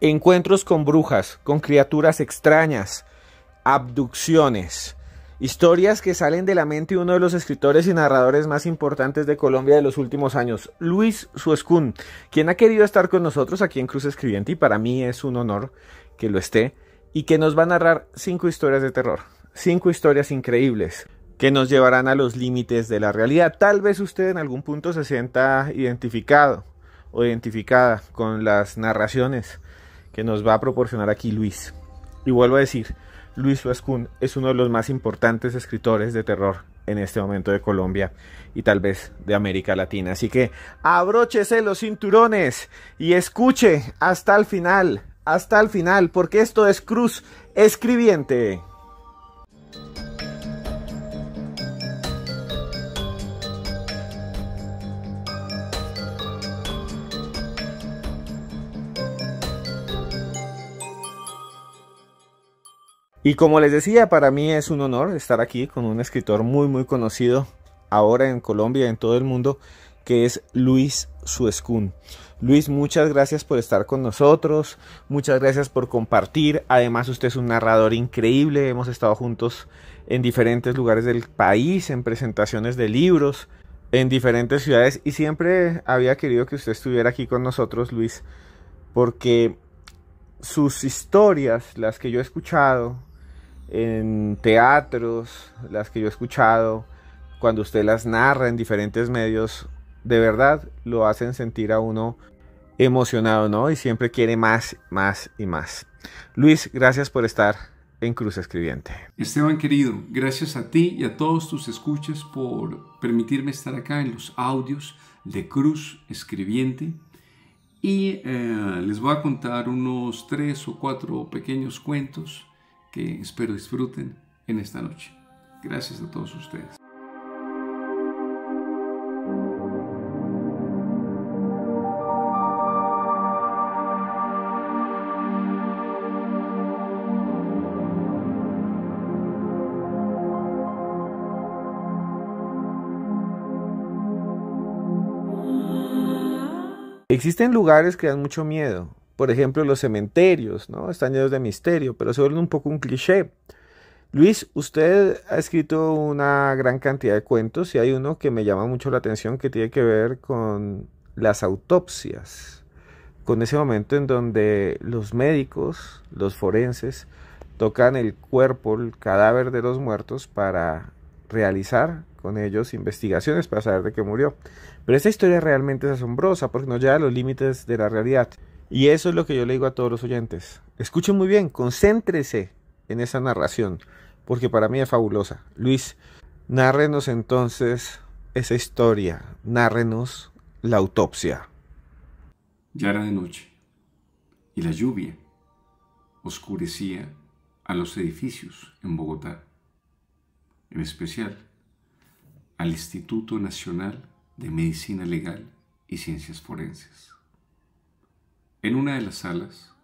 encuentros con brujas, con criaturas extrañas, abducciones, historias que salen de la mente de uno de los escritores y narradores más importantes de Colombia de los últimos años, Luis Suescún, quien ha querido estar con nosotros aquí en Cruz Escribiente, y para mí es un honor que lo esté, y que nos va a narrar 5 historias de terror, 5 historias increíbles que nos llevarán a los límites de la realidad. Tal vez usted en algún punto se sienta identificado o identificada con las narraciones que nos va a proporcionar aquí Luis. Y vuelvo a decir, Luis Suescún es uno de los más importantes escritores de terror en este momento de Colombia y tal vez de América Latina. Así que abróchese los cinturones y escuche hasta el final, porque esto es Cruz Escribiente. Y como les decía, para mí es un honor estar aquí con un escritor muy conocido ahora en Colombia y en todo el mundo, que es Luis Suescún. Luis, muchas gracias por estar con nosotros, muchas gracias por compartir. Además, usted es un narrador increíble, hemos estado juntos en diferentes lugares del país, en presentaciones de libros, en diferentes ciudades, y siempre había querido que usted estuviera aquí con nosotros, Luis, porque sus historias, las que yo he escuchado en teatros, las que yo he escuchado cuando usted las narra en diferentes medios, de verdad lo hacen sentir a uno emocionado, ¿no? Y siempre quiere más y más. Luis, gracias por estar en Cruz Escribiente. Esteban querido, gracias a ti y a todos tus escuchas por permitirme estar acá en los audios de Cruz Escribiente. Y les voy a contar unos 3 o 4 pequeños cuentos que espero disfruten en esta noche. Gracias a todos ustedes. Existen lugares que dan mucho miedo. Por ejemplo, los cementerios, ¿no? Están llenos de misterio, pero se vuelven un poco un cliché. Luis, usted ha escrito una gran cantidad de cuentos y hay uno que me llama mucho la atención que tiene que ver con las autopsias, con ese momento en donde los médicos, los forenses, tocan el cuerpo, el cadáver de los muertos para realizar con ellos investigaciones para saber de qué murió. Pero esta historia realmente es asombrosa porque nos lleva a los límites de la realidad. Y eso es lo que yo le digo a todos los oyentes. Escuchen muy bien, concéntrese en esa narración, porque para mí es fabulosa. Luis, nárrenos entonces esa historia, nárrenos la autopsia. Ya era de noche, y la lluvia oscurecía a los edificios en Bogotá, en especial al Instituto Nacional de Medicina Legal y Ciencias Forenses. En una de las salas,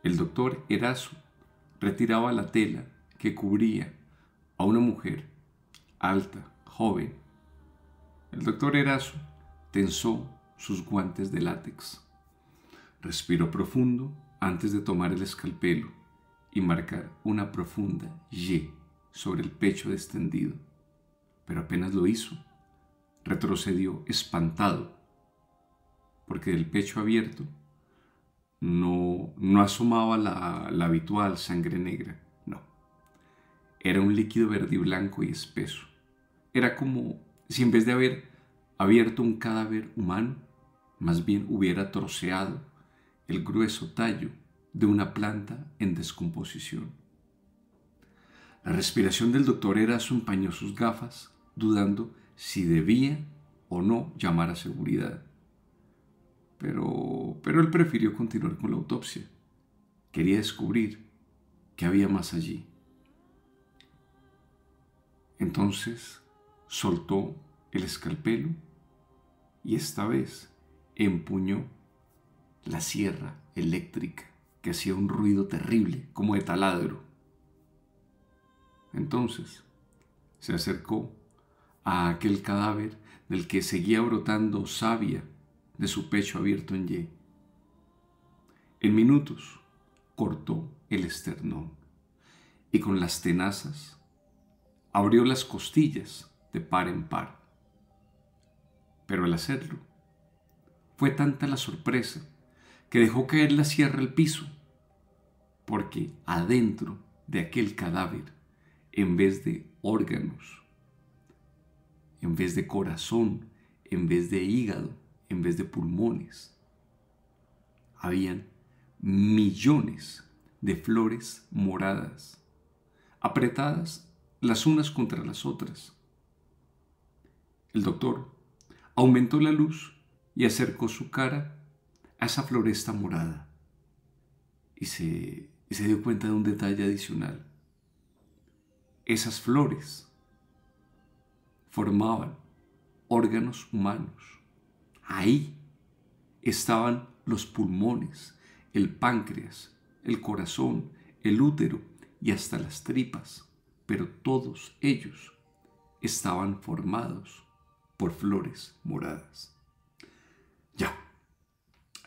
el doctor Erazo retiraba la tela que cubría a una mujer alta, joven. El doctor Erazo tensó sus guantes de látex, respiró profundo antes de tomar el escalpelo y marcar una profunda Y sobre el pecho descendido. Pero apenas lo hizo, retrocedió espantado, porque del pecho abierto no asomaba la habitual sangre negra, no. Era un líquido verde y blanco y espeso. Era como si en vez de haber abierto un cadáver humano, más bien hubiera troceado el grueso tallo de una planta en descomposición. La respiración del doctor Erazo empañó sus gafas, dudando si debía o no llamar a seguridad. Pero él prefirió continuar con la autopsia. Quería descubrir qué había más allí. Entonces soltó el escalpelo y esta vez empuñó la sierra eléctrica que hacía un ruido terrible como de taladro. Entonces se acercó a aquel cadáver del que seguía brotando savia de su pecho abierto en Y. En minutos cortó el esternón y con las tenazas abrió las costillas de par en par. Pero al hacerlo, fue tanta la sorpresa que dejó caer la sierra al piso, porque adentro de aquel cadáver, en vez de órganos, en vez de corazón, en vez de hígado, en vez de pulmones, habían millones de flores moradas, apretadas las unas contra las otras. El doctor aumentó la luz y acercó su cara a esa floresta morada y se dio cuenta de un detalle adicional. Esas flores formaban órganos humanos. Ahí estaban los pulmones, el páncreas, el corazón, el útero y hasta las tripas, pero todos ellos estaban formados por flores moradas. Ya,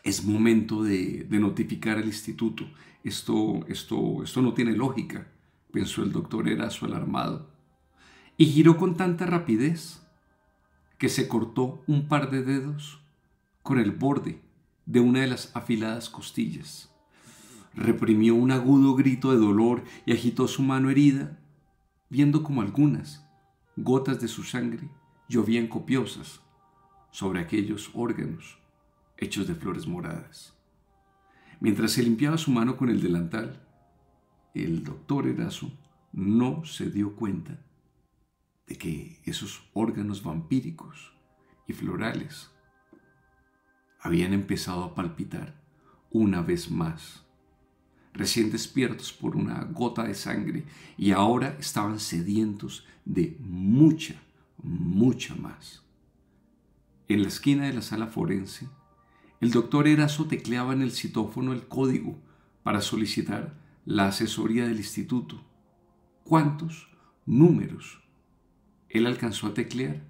es momento de notificar al instituto. Esto no tiene lógica, pensó el doctor Erazo alarmado, y giró con tanta rapidez que se cortó un par de dedos con el borde de una de las afiladas costillas. Reprimió un agudo grito de dolor y agitó su mano herida, viendo como algunas gotas de su sangre llovían copiosas sobre aquellos órganos hechos de flores moradas. Mientras se limpiaba su mano con el delantal, el doctor Erazo no se dio cuenta de que esos órganos vampíricos y florales habían empezado a palpitar una vez más, recién despiertos por una gota de sangre, y ahora estaban sedientos de mucha más. En la esquina de la sala forense, el doctor Erazo tecleaba en el citófono el código para solicitar la asesoría del instituto. ¿Cuántos números él alcanzó a teclear?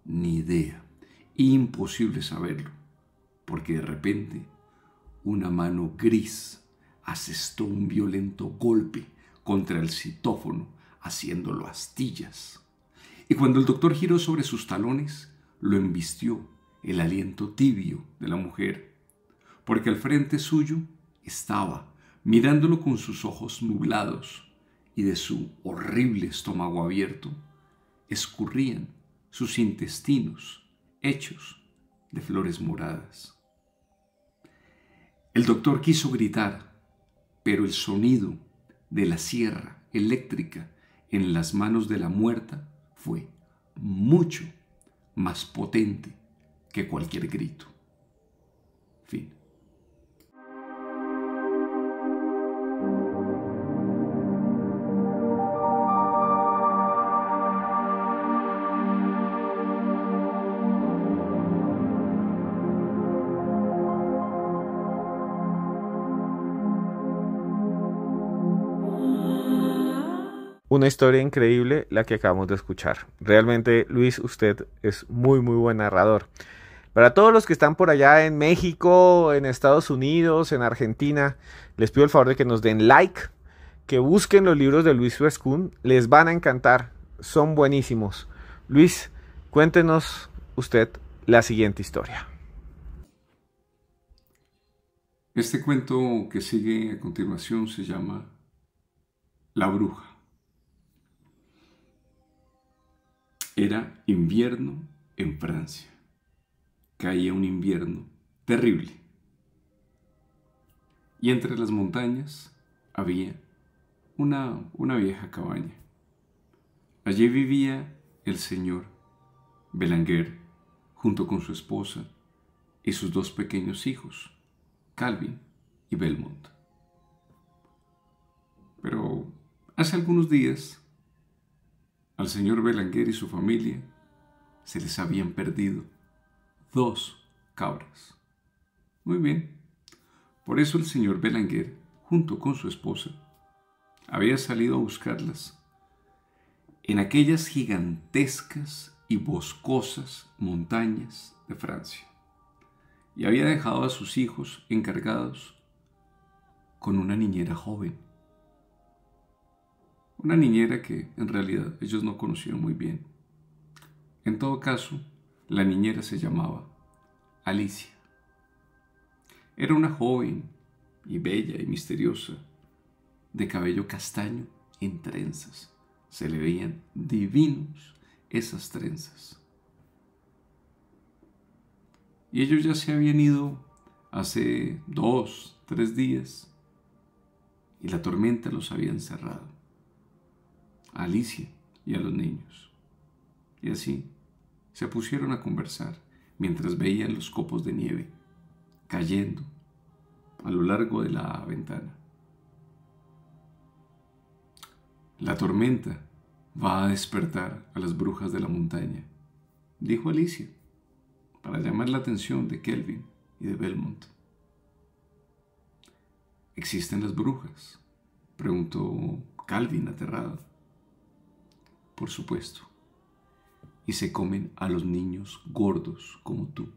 Ni idea. Imposible saberlo, porque de repente una mano gris asestó un violento golpe contra el citófono, haciéndolo astillas. Y cuando el doctor giró sobre sus talones, lo embistió el aliento tibio de la mujer, porque al frente suyo estaba, mirándolo con sus ojos nublados, y de su horrible estómago abierto escurrían sus intestinos hechos de flores moradas. El doctor quiso gritar, pero el sonido de la sierra eléctrica en las manos de la muerta fue mucho más potente que cualquier grito. Fin. Una historia increíble la que acabamos de escuchar. Realmente, Luis, usted es muy buen narrador. Para todos los que están por allá en México, en Estados Unidos, en Argentina, les pido el favor de que nos den like, que busquen los libros de Luis Suescún, les van a encantar, son buenísimos. Luis, cuéntenos usted la siguiente historia. Este cuento que sigue a continuación se llama La Bruja. Era invierno en Francia. Caía un invierno terrible. Y entre las montañas había una vieja cabaña. Allí vivía el señor Berenguer junto con su esposa y sus dos pequeños hijos, Calvin y Belmont. Pero hace algunos días al señor Berenguer y su familia se les habían perdido 2 cabras. Muy bien, por eso el señor Berenguer, junto con su esposa, había salido a buscarlas en aquellas gigantescas y boscosas montañas de Francia, y había dejado a sus hijos encargados con una niñera joven. Una niñera que en realidad ellos no conocían muy bien. En todo caso, la niñera se llamaba Alicia. Era una joven y bella y misteriosa, de cabello castaño en trenzas. Se le veían divinos esas trenzas. Y ellos ya se habían ido hace 2, 3 días y la tormenta los había encerrado, a Alicia y a los niños. Y así se pusieron a conversar mientras veían los copos de nieve cayendo a lo largo de la ventana. La tormenta va a despertar a las brujas de la montaña, dijo Alicia, para llamar la atención de Kelvin y de Belmont. ¿Existen las brujas?, preguntó Calvin aterrado. Por supuesto. Y se comen a los niños gordos como tú,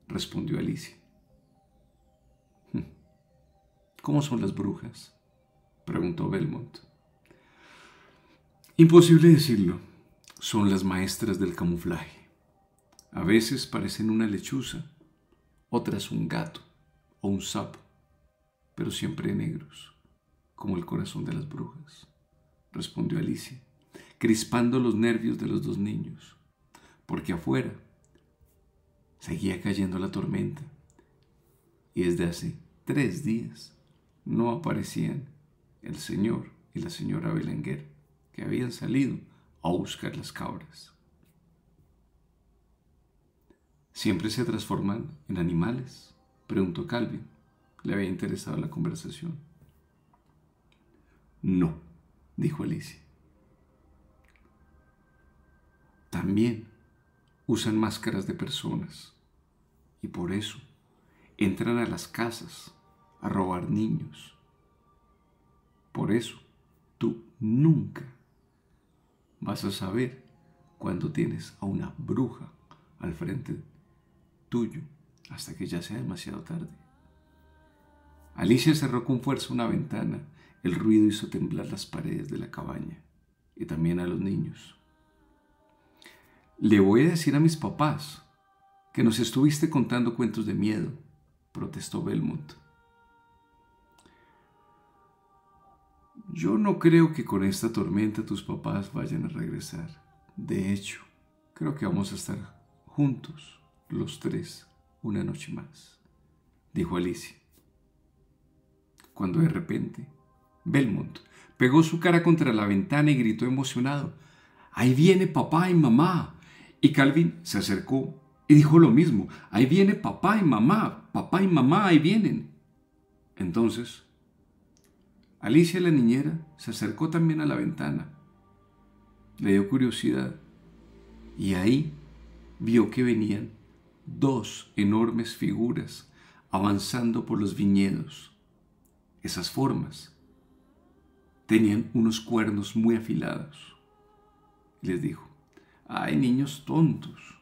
respondió Alicia. ¿Cómo son las brujas?, preguntó Belmont. Imposible decirlo. Son las maestras del camuflaje. A veces parecen una lechuza, otras un gato o un sapo, pero siempre negros, como el corazón de las brujas, respondió Alicia, crispando los nervios de los dos niños, porque afuera seguía cayendo la tormenta y desde hace 3 días no aparecían el señor y la señora Belenguer, que habían salido a buscar las cabras. ¿Siempre se transforman en animales?, preguntó Calvin. Le había interesado la conversación. No, dijo Alicia. También usan máscaras de personas y por eso entran a las casas a robar niños. Por eso tú nunca vas a saber cuando tienes a una bruja al frente tuyo hasta que ya sea demasiado tarde. Alicia cerró con fuerza una ventana. El ruido hizo temblar las paredes de la cabaña y también a los niños. Le voy a decir a mis papás que nos estuviste contando cuentos de miedo, protestó Belmont. Yo no creo que con esta tormenta tus papás vayan a regresar. De hecho, creo que vamos a estar juntos, los 3, una noche más, dijo Alicia. Cuando de repente, Belmont pegó su cara contra la ventana y gritó emocionado: ¡Ahí viene papá y mamá! Y Calvin se acercó y dijo lo mismo: ¡Ahí viene papá y mamá! ¡Papá y mamá, ahí vienen! Entonces, Alicia, la niñera, se acercó también a la ventana. Le dio curiosidad y ahí vio que venían 2 enormes figuras avanzando por los viñedos. Esas formas tenían unos cuernos muy afilados. Les dijo: ¡Ay, niños tontos!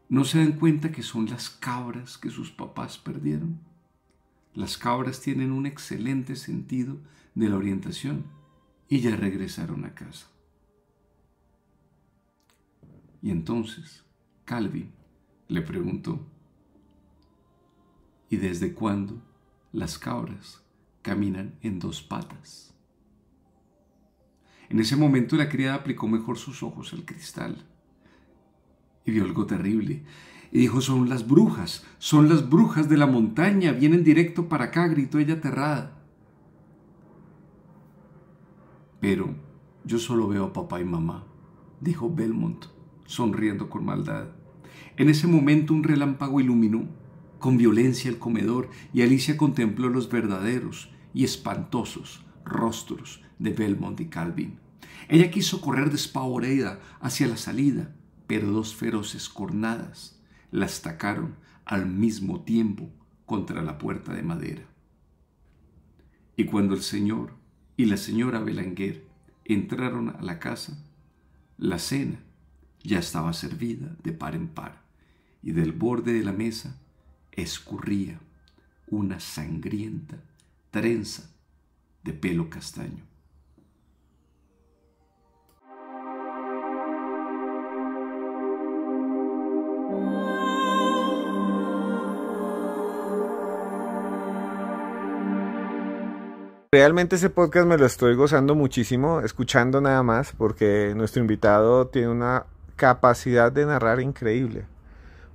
¿No se dan cuenta que son las cabras que sus papás perdieron? Las cabras tienen un excelente sentido de la orientación y ya regresaron a casa. Y entonces Calvin le preguntó: ¿y desde cuándo las cabras caminan en 2 patas? En ese momento la criada aplicó mejor sus ojos al cristal y vio algo terrible. Y dijo: son las brujas de la montaña, vienen directo para acá, gritó ella aterrada. Pero yo solo veo a papá y mamá, dijo Belmont, sonriendo con maldad. En ese momento un relámpago iluminó con violencia el comedor y Alicia contempló los verdaderos y espantosos rostros de Belmont y Calvin. Ella quiso correr despavorida hacia la salida, pero 2 feroces cornadas la estacaron al mismo tiempo contra la puerta de madera. Y cuando el señor y la señora Belenguer entraron a la casa, la cena ya estaba servida de par en par y del borde de la mesa escurría una sangrienta trenza de pelo castaño. Realmente ese podcast me lo estoy gozando muchísimo, escuchando nada más, porque nuestro invitado tiene una capacidad de narrar increíble,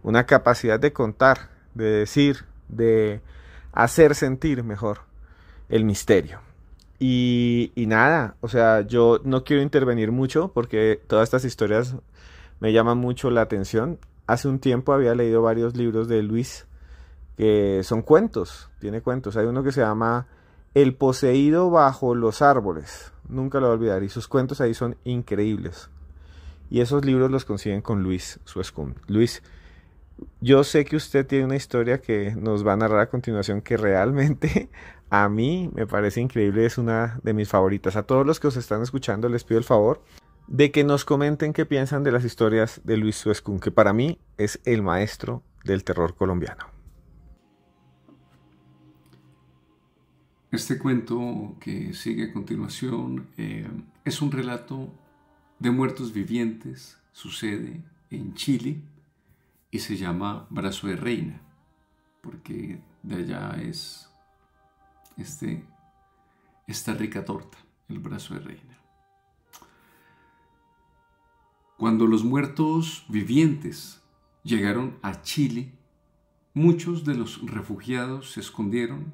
una capacidad de contar, de decir, de hacer sentir mejor el misterio. Y nada, o sea, yo no quiero intervenir mucho porque todas estas historias me llaman mucho la atención. Hace un tiempo había leído varios libros de Luis que son cuentos, tiene cuentos. Hay uno que se llama El poseído bajo los árboles, nunca lo voy a olvidar, y sus cuentos ahí son increíbles. Y esos libros los consiguen con Luis Suescún. Luis, yo sé que usted tiene una historia que nos va a narrar a continuación que realmente a mí me parece increíble, es una de mis favoritas. A todos los que os están escuchando les pido el favor de que nos comenten qué piensan de las historias de Luis Suescún, que para mí es el maestro del terror colombiano. Este cuento que sigue a continuación es un relato de muertos vivientes, sucede en Chile y se llama Brazo de Reina, porque de allá es esta rica torta, el brazo de reina. Cuando los muertos vivientes llegaron a Chile, muchos de los refugiados se escondieron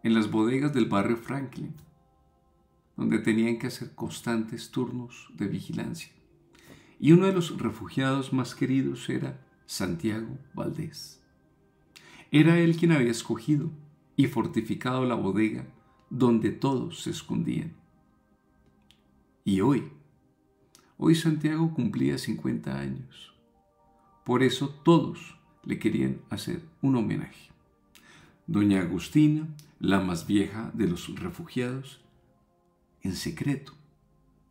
en las bodegas del barrio Franklin, donde tenían que hacer constantes turnos de vigilancia. Y uno de los refugiados más queridos era Santiago Valdés. Era él quien había escogido y fortificado la bodega donde todos se escondían. Y hoy Santiago cumplía 50 años. Por eso todos le querían hacer un homenaje. Doña Agustina, la más vieja de los refugiados, en secreto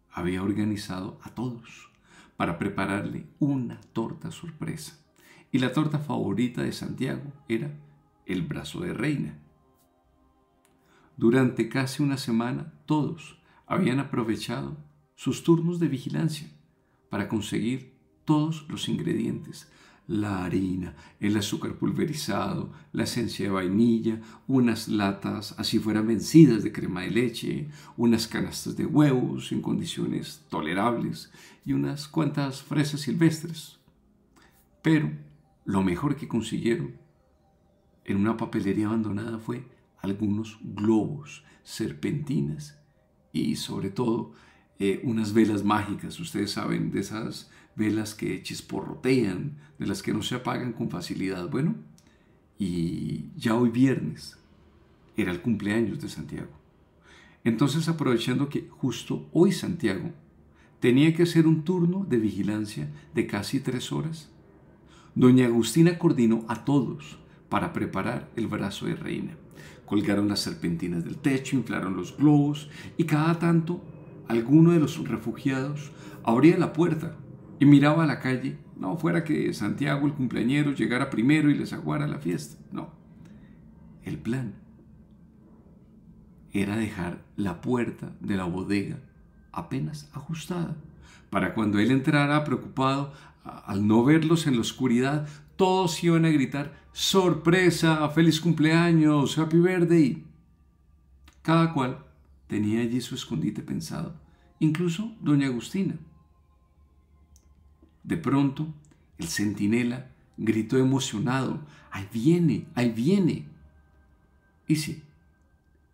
había organizado a todos para prepararle una torta sorpresa. Y la torta favorita de Santiago era el brazo de reina. Durante casi una semana todos habían aprovechado sus turnos de vigilancia para conseguir todos los ingredientes: la harina, el azúcar pulverizado, la esencia de vainilla, unas latas así fueran vencidas de crema de leche, unas canastas de huevos en condiciones tolerables y unas cuantas fresas silvestres. Pero lo mejor que consiguieron en una papelería abandonada fue algunos globos, serpentinas y sobre todo unas velas mágicas. Ustedes saben, de esas velas que chisporrotean, de las que no se apagan con facilidad. Bueno, y ya hoy viernes era el cumpleaños de Santiago. Entonces, aprovechando que justo hoy Santiago tenía que hacer un turno de vigilancia de casi 3 horas, doña Agustina coordinó a todos para preparar el brazo de reina. Colgaron las serpentinas del techo, inflaron los globos y cada tanto alguno de los refugiados abría la puerta y miraba a la calle, no fuera que Santiago el cumpleañero llegara primero y les aguara la fiesta. No, el plan era dejar la puerta de la bodega apenas ajustada, para cuando él entrara preocupado, al no verlos en la oscuridad, todos iban a gritar: ¡sorpresa! ¡Feliz cumpleaños! ¡Happy birthday! Cada cual tenía allí su escondite pensado, incluso doña Agustina. De pronto, el centinela gritó emocionado: ¡ahí viene! ¡ahí viene! Y sí,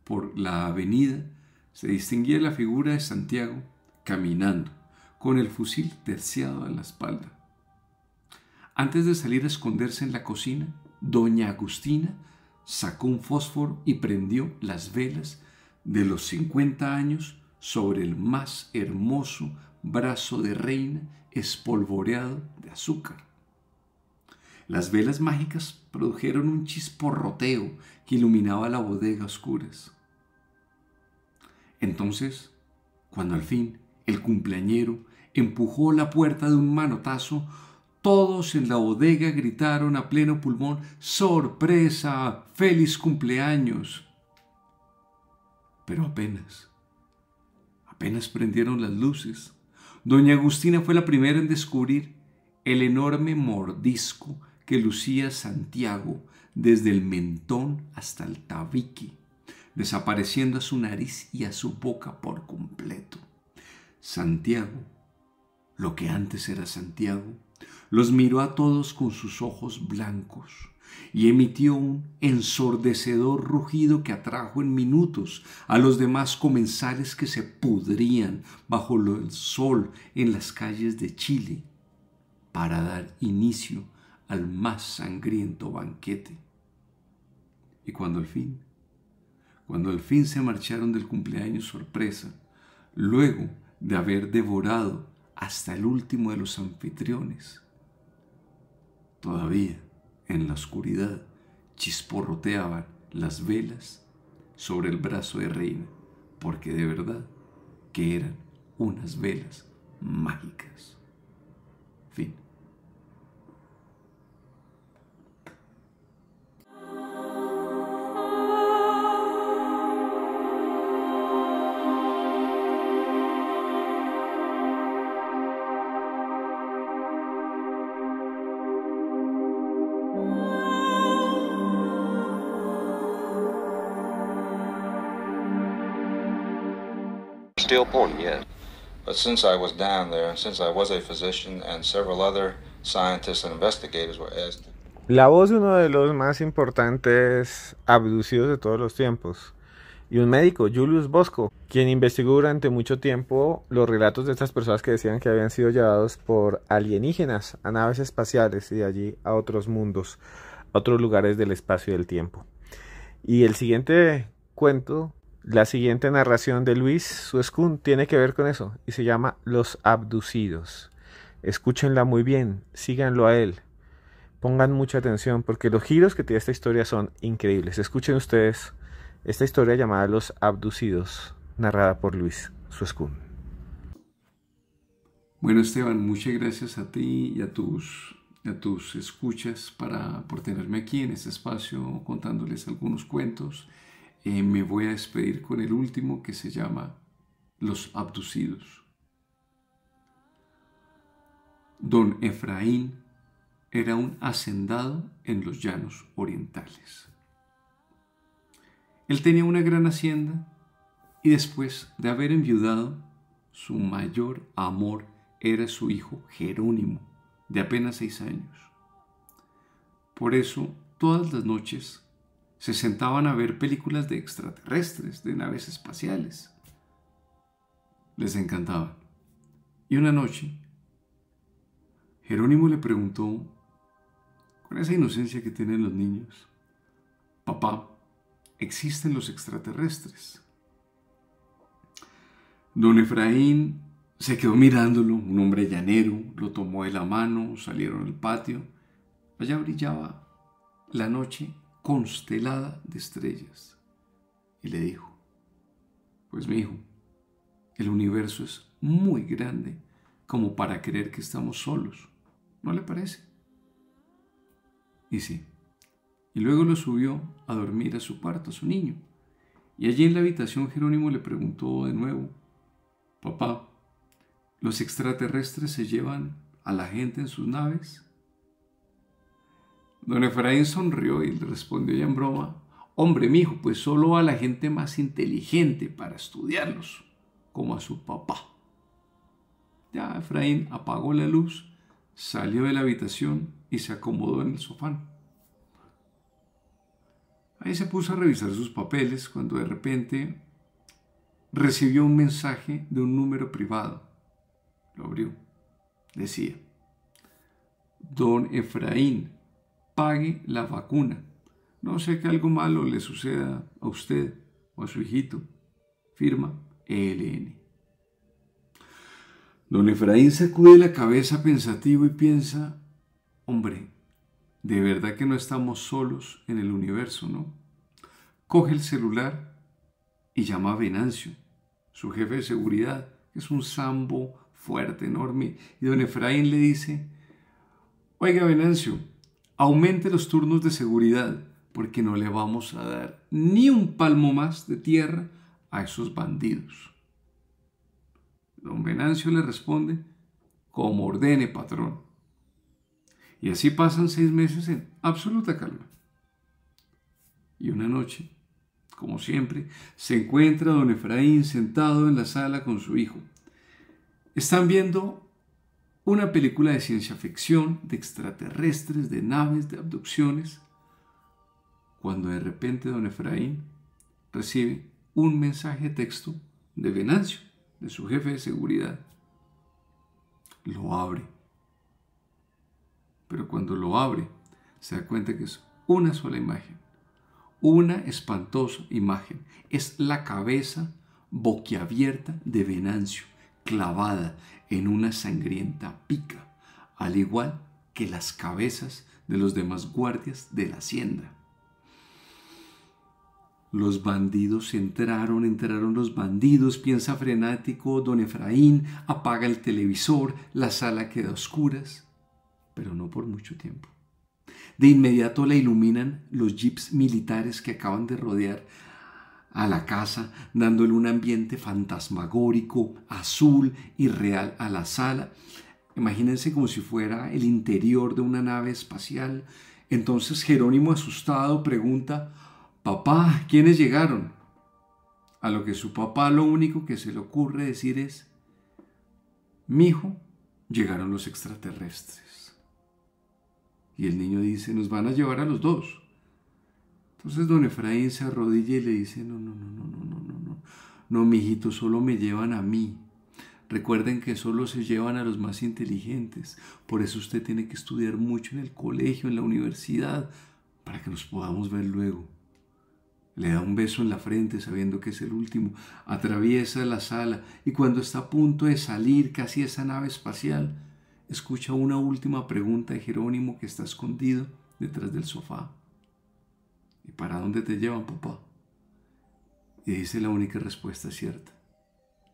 por la avenida se distinguía la figura de Santiago caminando, con el fusil terciado a la espalda. Antes de salir a esconderse en la cocina, doña Agustina sacó un fósforo y prendió las velas de los 50 años sobre el más hermoso brazo de reina espolvoreado de azúcar. Las velas mágicas produjeron un chisporroteo que iluminaba la bodega a oscuras. Entonces, cuando al fin el cumpleañero empujó la puerta de un manotazo, todos en la bodega gritaron a pleno pulmón: ¡sorpresa! ¡Feliz cumpleaños! Pero apenas prendieron las luces, doña Agustina fue la primera en descubrir el enorme mordisco que lucía Santiago desde el mentón hasta el tabique, desapareciendo a su nariz y a su boca por completo. Santiago, lo que antes era Santiago, los miró a todos con sus ojos blancos y emitió un ensordecedor rugido que atrajo en minutos a los demás comensales que se pudrían bajo el sol en las calles de Chile para dar inicio al más sangriento banquete. Y cuando al fin se marcharon del cumpleaños sorpresa, luego de haber devorado hasta el último de los anfitriones, todavía en la oscuridad chisporroteaban las velas sobre el brazo de Reina, porque de verdad que eran unas velas mágicas. Fin. Still important, yes. But since I was down there, and since I was a physician, and several other scientists and investigators were asked. La voz de uno de los más importantes abducidos de todos los tiempos, y un médico, Julius Bosco, quien investigó durante mucho tiempo los relatos de estas personas que decían que habían sido llevados por alienígenas a naves espaciales y de allí a otros mundos, a otros lugares del espacio y del tiempo. Y el siguiente cuento, la siguiente narración de Luis Suescún tiene que ver con eso y se llama Los Abducidos. Escúchenla muy bien, síganlo a él, pongan mucha atención porque los giros que tiene esta historia son increíbles. Escuchen ustedes esta historia llamada Los Abducidos, narrada por Luis Suescún. Bueno, Esteban, muchas gracias a ti y a tus escuchas por tenerme aquí en este espacio contándoles algunos cuentos. Me voy a despedir con el último que se llama Los Abducidos. Don Efraín era un hacendado en los llanos orientales. Él tenía una gran hacienda y después de haber enviudado, su mayor amor era su hijo Jerónimo, de apenas 6 años. Por eso, todas las noches se sentaban a ver películas de extraterrestres, de naves espaciales. Les encantaban. Y una noche, Jerónimo le preguntó, con esa inocencia que tienen los niños, «Papá, ¿existen los extraterrestres?» Don Efraín se quedó mirándolo, un hombre llanero, lo tomó de la mano, salieron al patio. Allá brillaba la noche constelada de estrellas. Y le dijo, «Pues mi hijo, el universo es muy grande como para creer que estamos solos, ¿no le parece?» Y sí. Y luego lo subió a dormir a su cuarto, a su niño. Y allí en la habitación Jerónimo le preguntó de nuevo, «Papá, ¿los extraterrestres se llevan a la gente en sus naves?» Don Efraín sonrió y le respondió ya en broma, «Hombre, mijo, pues solo a la gente más inteligente para estudiarlos, como a su papá». Ya Efraín apagó la luz, salió de la habitación y se acomodó en el sofá. Ahí se puso a revisar sus papeles cuando de repente recibió un mensaje de un número privado. Lo abrió. Decía, «Don Efraín, pague la vacuna. No sé que algo malo le suceda a usted o a su hijito. Firma ELN». Don Efraín sacude la cabeza pensativo y piensa, «Hombre, de verdad que no estamos solos en el universo, ¿no?». Coge el celular y llama a Venancio, su jefe de seguridad, que es un sambo fuerte, enorme. Y don Efraín le dice, «Oiga, Venancio, aumente los turnos de seguridad porque no le vamos a dar ni un palmo más de tierra a esos bandidos? Don Venancio le responde: como ordene, patrón. Y así pasan 6 meses en absoluta calma. Y una noche, como siempre, se encuentra don Efraín sentado en la sala con su hijo. Están viendo una película de ciencia ficción, de extraterrestres, de naves, de abducciones, cuando de repente don Efraín recibe un mensaje de texto de Venancio, de su jefe de seguridad. Lo abre. Pero cuando lo abre, se da cuenta que es una sola imagen. Una espantosa imagen. Es la cabeza boquiabierta de Venancio, clavada en una sangrienta pica, al igual que las cabezas de los demás guardias de la hacienda. Los bandidos entraron los bandidos, piensa frenético don Efraín, apaga el televisor, la sala queda a oscuras, pero no por mucho tiempo. De inmediato la iluminan los jeeps militares que acaban de rodear a la casa, dándole un ambiente fantasmagórico, azul y real a la sala. Imagínense como si fuera el interior de una nave espacial. Entonces Jerónimo, asustado, pregunta: «Papá, ¿quiénes llegaron?». A lo que su papá lo único que se le ocurre decir es: «Mijo, llegaron los extraterrestres». Y el niño dice: «Nos van a llevar a los dos». Entonces don Efraín se arrodilla y le dice: no, mijito, solo me llevan a mí. Recuerden que solo se llevan a los más inteligentes. Por eso usted tiene que estudiar mucho en el colegio, en la universidad, para que nos podamos ver luego. Le da un beso en la frente sabiendo que es el último. Atraviesa la sala y cuando está a punto de salir casi de esa nave espacial, escucha una última pregunta de Jerónimo, que está escondido detrás del sofá. ¿Y para dónde te llevan, papá? Y dice la única respuesta cierta: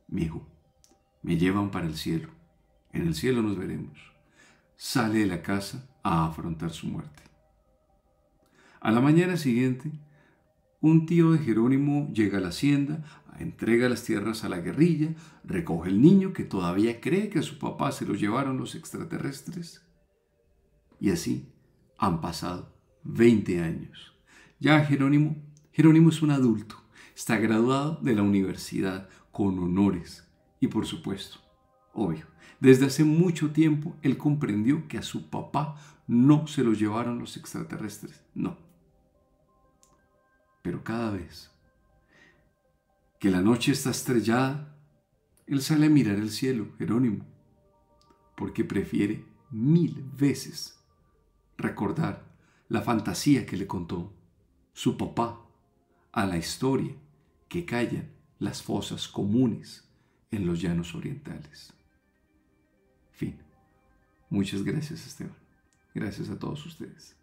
«Mijo, me llevan para el cielo. En el cielo nos veremos». Sale de la casa a afrontar su muerte. A la mañana siguiente, un tío de Jerónimo llega a la hacienda, entrega las tierras a la guerrilla, recoge el niño que todavía cree que a su papá se lo llevaron los extraterrestres. Y así han pasado 20 años. Ya Jerónimo es un adulto, está graduado de la universidad con honores y, por supuesto, obvio, desde hace mucho tiempo él comprendió que a su papá no se lo llevaron los extraterrestres, no. Pero cada vez que la noche está estrellada, él sale a mirar el cielo, Jerónimo, porque prefiere 1000 veces recordar la fantasía que le contó su papá a la historia que callan las fosas comunes en los llanos orientales. Fin. Muchas gracias, Esteban. Gracias a todos ustedes.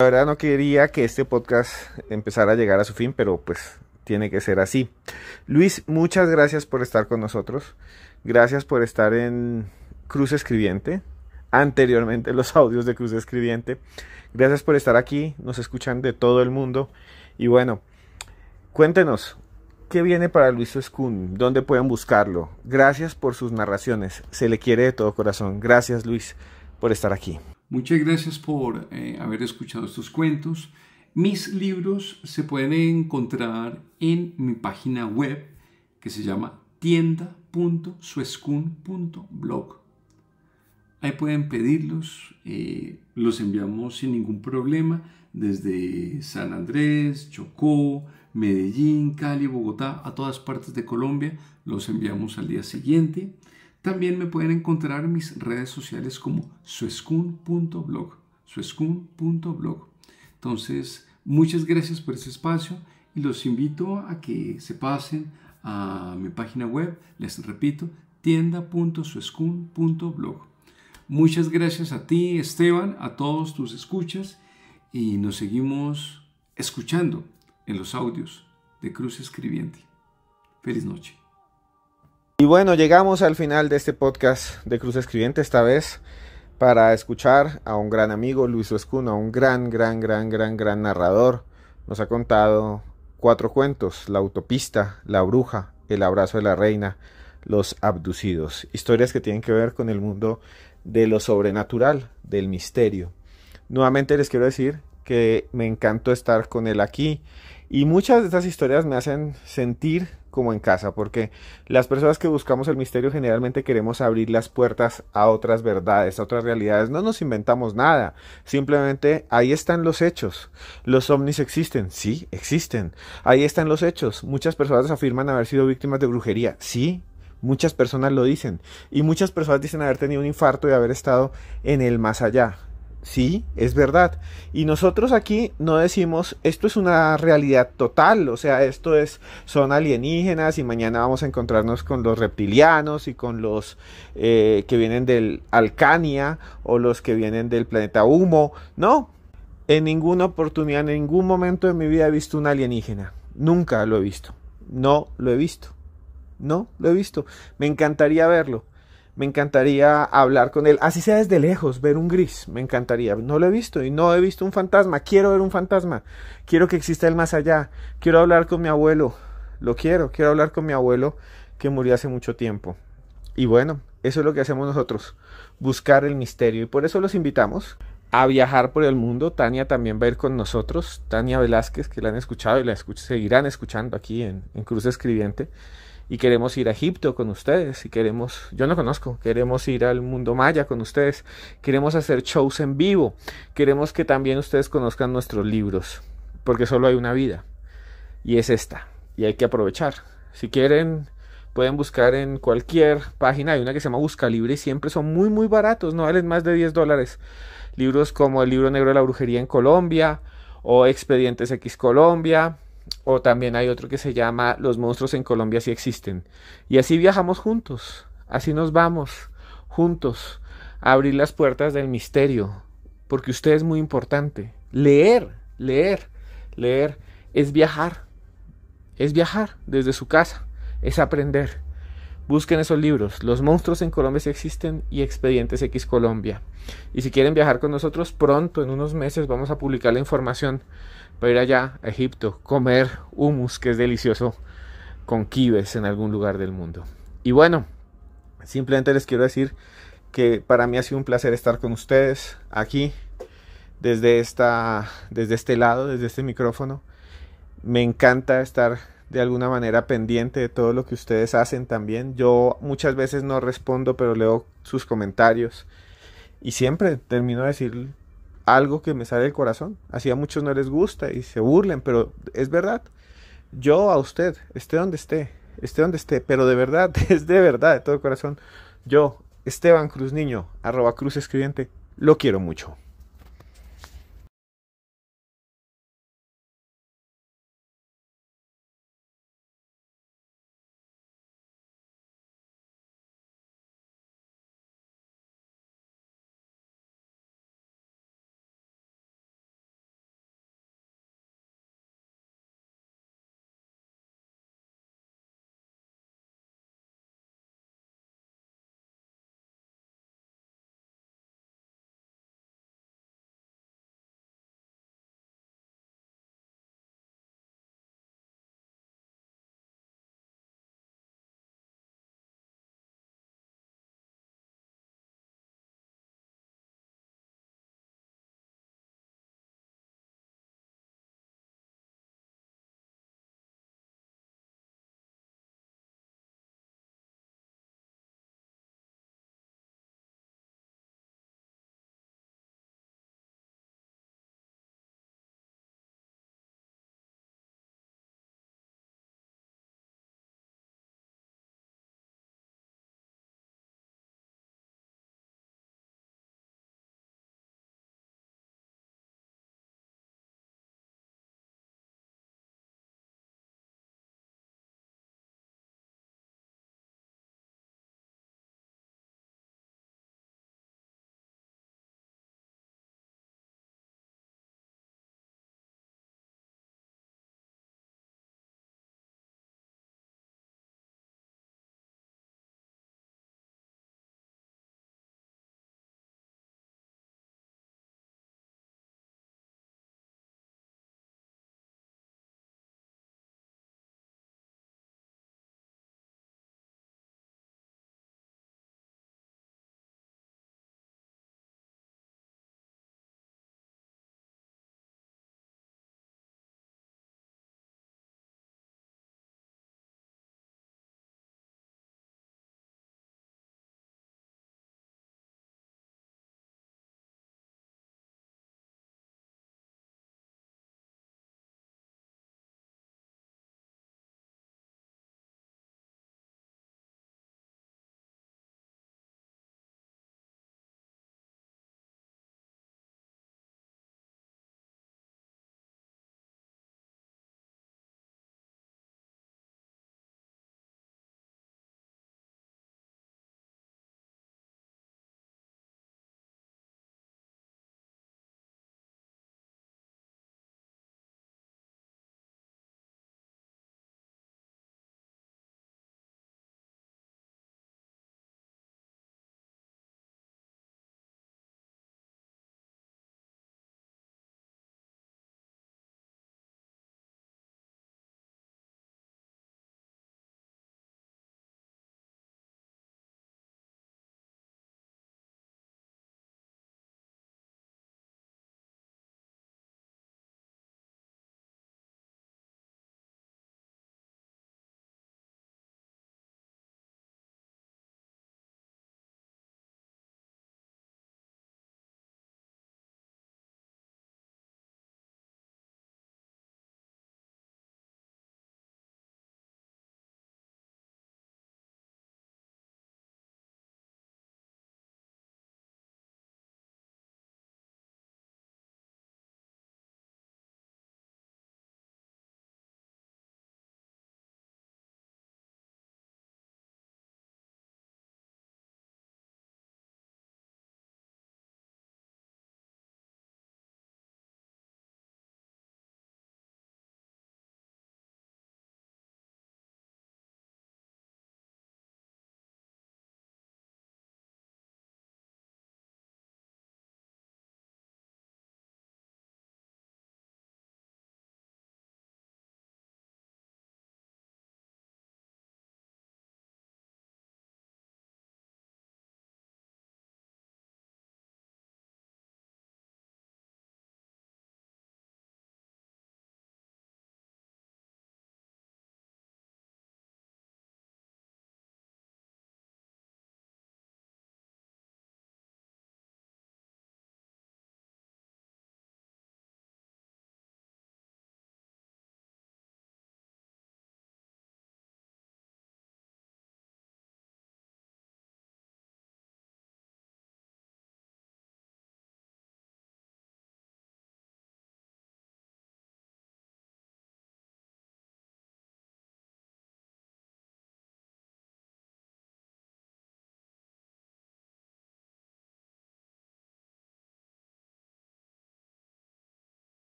La verdad no quería que este podcast empezara a llegar a su fin, pero pues tiene que ser así. Luis, muchas gracias por estar con nosotros. Gracias por estar en Cruz Escribiente, anteriormente los audios de Cruz Escribiente. Gracias por estar aquí, nos escuchan de todo el mundo. Y bueno, cuéntenos, ¿qué viene para Luis Suescún? ¿Dónde pueden buscarlo? Gracias por sus narraciones, se le quiere de todo corazón. Gracias, Luis, por estar aquí. Muchas gracias por haber escuchado estos cuentos. Mis libros se pueden encontrar en mi página web que se llama tienda.suescun.blog. Ahí pueden pedirlos, los enviamos sin ningún problema desde San Andrés, Chocó, Medellín, Cali, Bogotá, a todas partes de Colombia. Los enviamos al día siguiente. También me pueden encontrar en mis redes sociales como suescun.blog. Entonces, muchas gracias por ese espacio y los invito a que se pasen a mi página web, les repito, tienda.suescun.blog. Muchas gracias a ti, Esteban, a todos tus escuchas, y nos seguimos escuchando en los audios de Cruz Escribiente. Feliz noche. Y bueno, llegamos al final de este podcast de Cruz Escribiente, esta vez para escuchar a un gran amigo, Luis Suescun, a un gran narrador. Nos ha contado 4 cuentos: La Autopista, La Bruja, El Abrazo de la Reina, Los Abducidos. Historias que tienen que ver con el mundo de lo sobrenatural, del misterio. Nuevamente les quiero decir que me encantó estar con él aquí, y muchas de estas historias me hacen sentir como en casa, porque las personas que buscamos el misterio generalmente queremos abrir las puertas a otras verdades, a otras realidades. No nos inventamos nada, simplemente ahí están los hechos. Los ovnis existen, sí, existen. Ahí están los hechos. Muchas personas afirman haber sido víctimas de brujería, sí. Muchas personas lo dicen, y muchas personas dicen haber tenido un infarto y haber estado en el más allá. Sí, es verdad. Y nosotros aquí no decimos esto es una realidad total, o sea, son alienígenas y mañana vamos a encontrarnos con los reptilianos y con los que vienen del Alcania o los que vienen del planeta Humo. No, en ninguna oportunidad, en ningún momento de mi vida he visto un alienígena. Nunca lo he visto. No lo he visto. No lo he visto. Me encantaría verlo. Me encantaría hablar con él, así sea desde lejos, ver un gris. Me encantaría. No lo he visto y no he visto un fantasma. Quiero ver un fantasma. Quiero que exista el más allá. Quiero hablar con mi abuelo. Lo quiero. Quiero hablar con mi abuelo que murió hace mucho tiempo. Y bueno, eso es lo que hacemos nosotros. Buscar el misterio. Y por eso los invitamos a viajar por el mundo. Tania también va a ir con nosotros. Tania Velázquez, que la han escuchado y la seguirán escuchando aquí en Cruz Escribiente. Y queremos ir a Egipto con ustedes, y yo no conozco, queremos ir al mundo maya con ustedes, queremos hacer shows en vivo, queremos que también ustedes conozcan nuestros libros, porque solo hay una vida, y es esta, y hay que aprovechar. Si quieren, pueden buscar en cualquier página, hay una que se llama Buscalibre, y siempre son muy baratos, no valen más de $10. Libros como El Libro Negro de la Brujería en Colombia, o Expedientes X Colombia, o también hay otro que se llama Los monstruos en Colombia sí existen. Y así viajamos juntos, así nos vamos juntos a abrir las puertas del misterio, porque usted es muy importante. Leer es viajar desde su casa, es aprender. Busquen esos libros, Los monstruos en Colombia sí existen y Expedientes X Colombia. Y si quieren viajar con nosotros, pronto, en unos meses, vamos a publicar la información para ir allá a Egipto, comer hummus, que es delicioso, con kibes en algún lugar del mundo. Y bueno, simplemente les quiero decir que para mí ha sido un placer estar con ustedes aquí, desde este lado, desde este micrófono. Me encanta estar de alguna manera pendiente de todo lo que ustedes hacen también. Yo muchas veces no respondo, pero leo sus comentarios y siempre termino de decir algo que me sale del corazón. Así a muchos no les gusta y se burlen, pero es verdad. Yo a usted, esté donde esté, pero de verdad, es de verdad, de todo corazón. Yo, Esteban Cruz Niño, @Cruz Escribiente, lo quiero mucho.